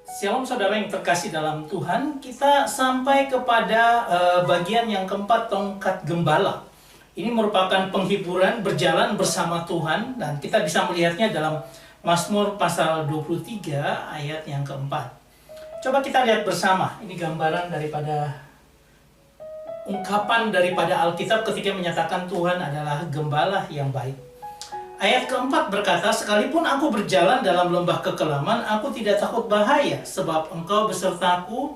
Shalom saudara yang terkasih dalam Tuhan, kita sampai kepada bagian yang keempat, tongkat gembala. Ini merupakan penghiburan berjalan bersama Tuhan, dan kita bisa melihatnya dalam Mazmur pasal 23 ayat yang keempat. Coba kita lihat bersama, ini gambaran daripada ungkapan daripada Alkitab ketika menyatakan Tuhan adalah gembala yang baik. Ayat keempat berkata, sekalipun aku berjalan dalam lembah kekelaman, aku tidak takut bahaya, sebab engkau besertaku,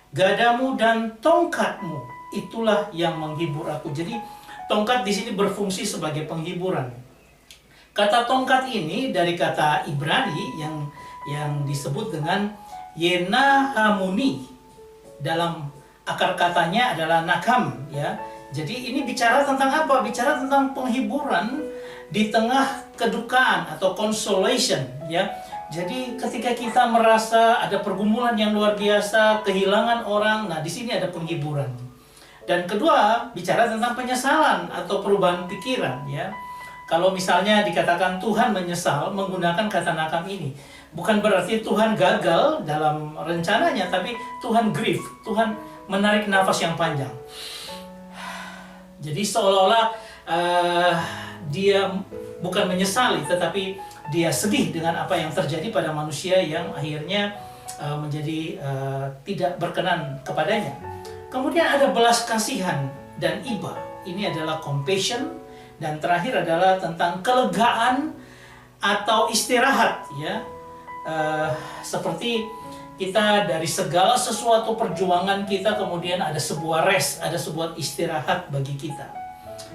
gadamu dan tongkatmu, itulah yang menghibur aku. Jadi tongkat di sini berfungsi sebagai penghiburan. Kata tongkat ini dari kata Ibrani yang disebut dengan yenahamuni. Dalam akar katanya adalah nakam, ya. Jadi ini bicara tentang apa? Bicara tentang penghiburan di tengah kedukaan atau consolation, ya. Jadi ketika kita merasa ada pergumulan yang luar biasa, kehilangan orang, nah di sini ada penghiburan. Dan kedua, bicara tentang penyesalan atau perubahan pikiran, ya. Kalau misalnya dikatakan Tuhan menyesal menggunakan kata nakam ini, bukan berarti Tuhan gagal dalam rencananya, tapi Tuhan grief, Tuhan menarik nafas yang panjang. Jadi seolah-olah dia bukan menyesali, tetapi dia sedih dengan apa yang terjadi pada manusia yang akhirnya menjadi tidak berkenan kepadanya. Kemudian ada belas kasihan dan iba. Ini adalah compassion. Dan terakhir adalah tentang kelegaan atau istirahat, ya. Seperti kita dari segala sesuatu perjuangan kita, kemudian ada sebuah rest, ada sebuah istirahat bagi kita.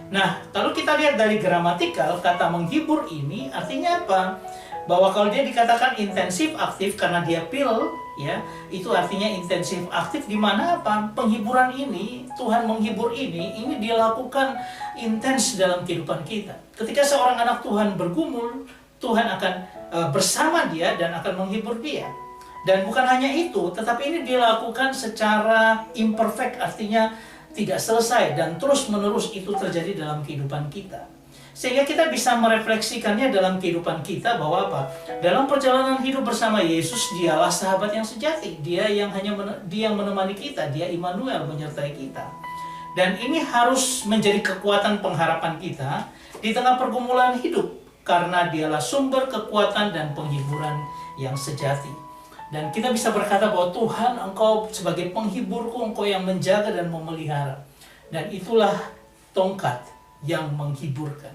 Nah, kalau kita lihat dari gramatikal, kata menghibur ini artinya apa? Bahwa kalau dia dikatakan intensif aktif karena dia pil, ya, itu artinya intensif aktif, di mana apa? Penghiburan ini, Tuhan menghibur ini dilakukan intens dalam kehidupan kita. Ketika seorang anak Tuhan bergumul, Tuhan akan bersama dia dan akan menghibur dia. Dan bukan hanya itu, tetapi ini dilakukan secara imperfect, artinya tidak selesai dan terus-menerus itu terjadi dalam kehidupan kita. Sehingga kita bisa merefleksikannya dalam kehidupan kita bahwa apa? Dalam perjalanan hidup bersama Yesus, dialah sahabat yang sejati. Dia yang menemani kita, dia Immanuel menyertai kita. Dan ini harus menjadi kekuatan pengharapan kita di tengah pergumulan hidup, karena dialah sumber kekuatan dan penghiburan yang sejati. Dan kita bisa berkata bahwa Tuhan, engkau sebagai penghiburku, engkau yang menjaga dan memelihara. Dan itulah tongkat yang menghiburkan.